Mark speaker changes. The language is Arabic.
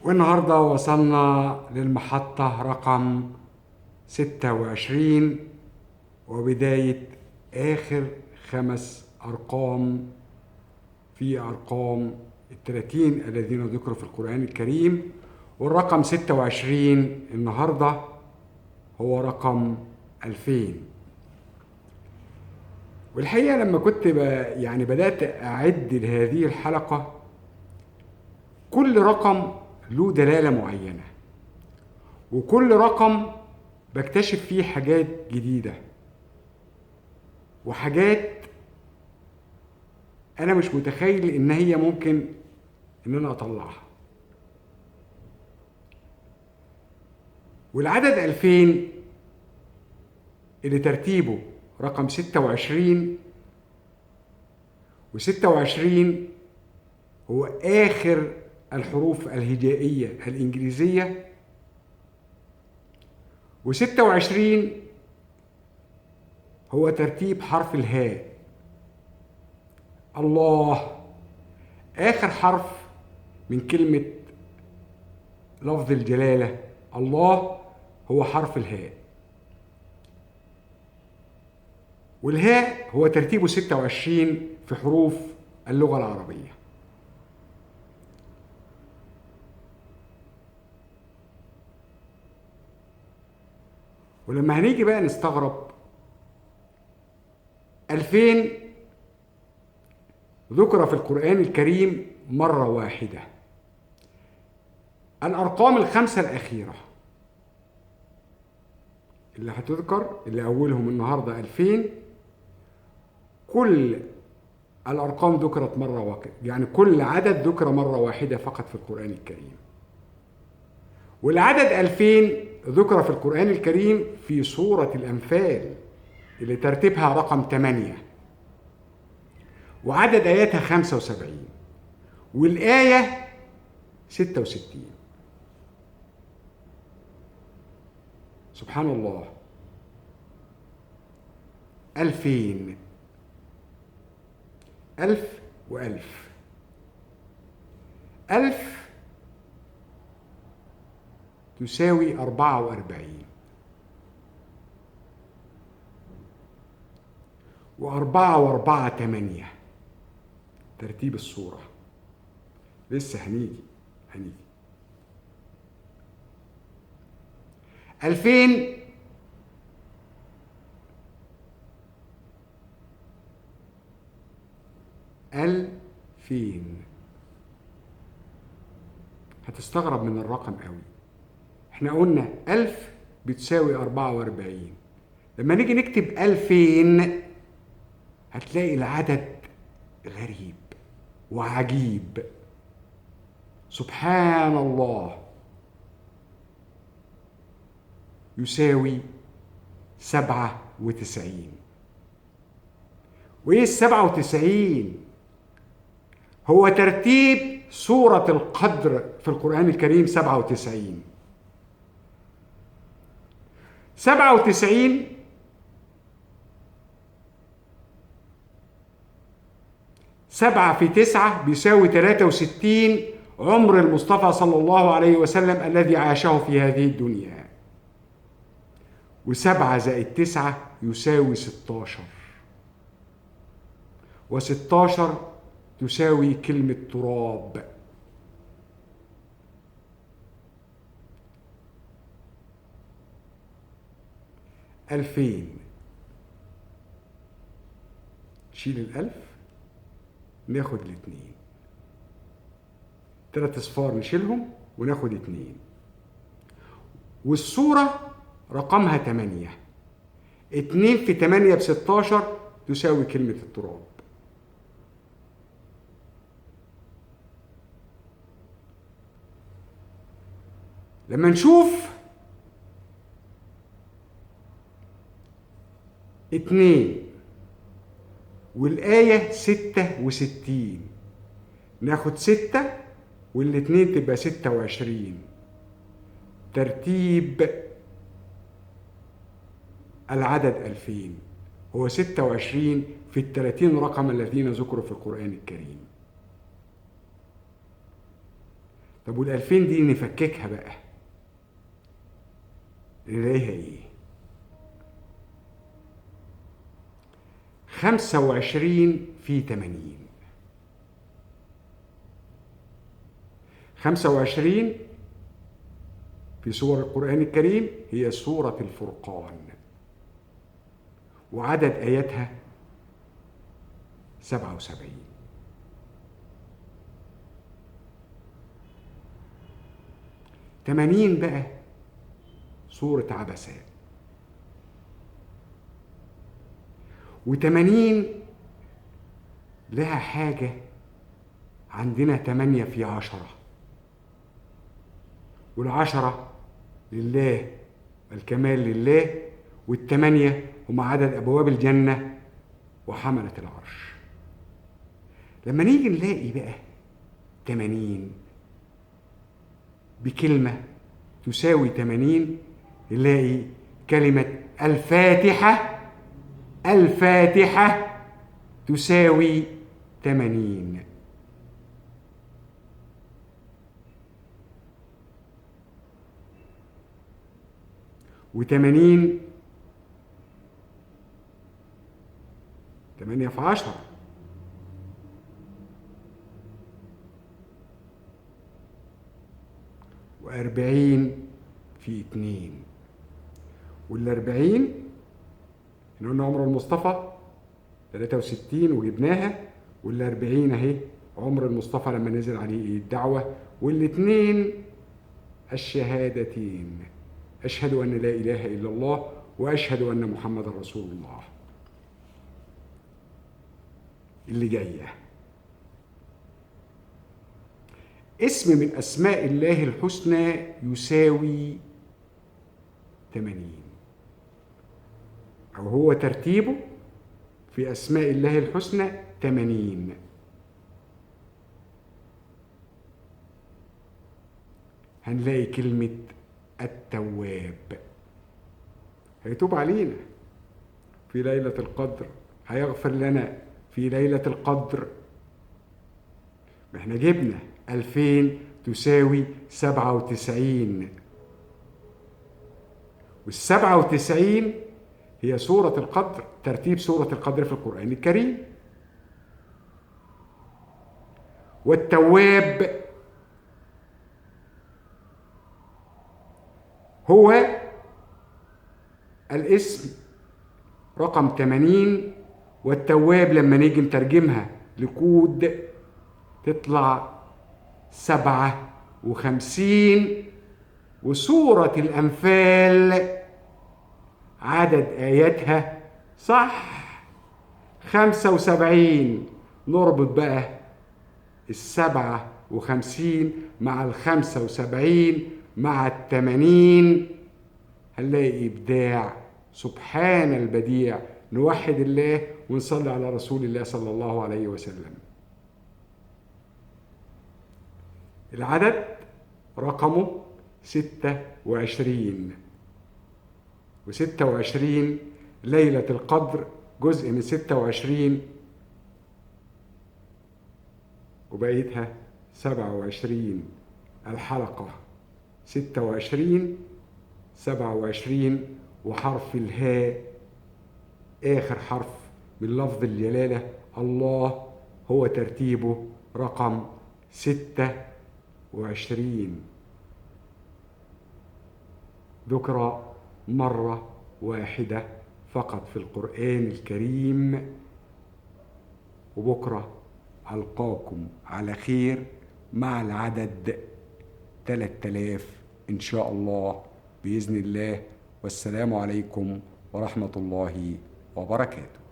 Speaker 1: والنهاردة وصلنا للمحطة رقم 26 وبداية آخر 5 أرقام في أرقام 30 الذين ذكروا في القرآن الكريم. والرقم 26 النهاردة هو رقم 2000. والحقيقة لما كنت بدأت أعد لهذه الحلقة، كل رقم له دلالة معينة، وكل رقم بكتشف فيه حاجات جديدة وحاجات أنا مش متخيل إن هي ممكن إن أنا أطلعها. والعدد 2000 اللي ترتيبه رقم 26، و26 هو آخر الحروف الهجائية الإنجليزية، و26 هو ترتيب حرف الهاء. الله آخر حرف من كلمة لفظ الجلالة الله هو حرف الهاء، والهاء هو ترتيبه 26 في حروف اللغة العربية. ولما هنيجي بقى نستغرب، 2000 ذكر في القرآن الكريم مرة واحدة. الأرقام الخمسة الأخيرة اللي هتذكر اللي أولهم النهاردة 2000، كل الأرقام ذكرت مرة واحدة، يعني كل عدد ذكر مرة واحدة فقط في القرآن الكريم. والعدد 2000 ذكر في القرآن الكريم في سورة الأنفال اللي ترتيبها رقم 8، وعدد آياتها 75، والآية 66. سبحان الله. 2000 ألف وألف. 1000 تساوي 44، وأربعة وأربعة 8 ترتيب الصورة. لسه هنيجي 2000 2000. هتستغرب من الرقم قوي. احنا قلنا 1000 بتساوي 44، لما نيجي نكتب 2000 هتلاقي العدد غريب وعجيب. سبحان الله. يساوي 97. وايه 97؟ هو ترتيب سورة القدر في القرآن الكريم. 97 7 في 9 بيساوي 63 عمر المصطفى صلى الله عليه وسلم الذي عاشه في هذه الدنيا. و7 زائد 9 يساوي 16، و16 تساوي كلمة تراب. ألفين شيل الألف ناخد الاتنين، 3 أصفار نشيلهم وناخد 2. والصورة رقمها 8. 2 في 8 ب16 تساوي كلمة التراب. لما نشوف 2 والآية 66 ناخد 6 والاتنين تبقى 26. ترتيب العدد 2000 هو 26 في 30 رقم الذين ذكروا في القرآن الكريم. طب وال2000 دي نفككها بقى، نلاقيها ايه؟ 25 في 80. 25 في سور القرآن الكريم هي سورة الفرقان، وعدد آياتها 77. 80 بقى سورة عبسة، و80 لها حاجة عندنا 8 في 10، وال10 لله، الكمال لله، وال8 هم عدد أبواب الجنة وحملة العرش. لما نيجي نلاقي بقى 80 بكلمة تساوي 80، نلاقي كلمة الفاتحة، الفاتحة تساوي 80. و80 8 في 10، و40 في 2، وال40 احنا قلنا عمر المصطفى 63 وجبناها، وال40 اهي عمر المصطفى لما نزل عليه الدعوة، والاثنين الشهادتين، أشهد أن لا إله إلا الله وأشهد أن محمد رسول الله. اللي جاية اسم من أسماء الله الحسنى يساوي 80، أو هو ترتيبه في أسماء الله الحسنى 80. هنلاقي كلمة التواب، هيتوب علينا في ليلة القدر، هيغفر لنا في ليلة القدر. احنا جبنا 2000 تساوي 97، وال97 هي سورة القدر، ترتيب سورة القدر في القرآن الكريم. والتواب هو الاسم رقم 80، والتواب لما نيجي نترجمها لكود تطلع 57. وسورة الأنفال عدد آياتها صح 75. نربط بقى 57 مع 75 مع 80، هنلاقي إبداع. سبحان البديع. نوحد الله ونصلي على رسول الله صلى الله عليه وسلم. العدد رقمه 26، و26 ليلة القدر جزء من 26 وبقيتها 27. الحلقة 26 27، وحرف الهاء آخر حرف من لفظ الجلالة الله هو ترتيبه رقم 26. ذكر مرة واحدة فقط في القرآن الكريم. وبكرة ألقاكم على خير مع العدد 3000 إن شاء الله بإذن الله. والسلام عليكم ورحمة الله وبركاته.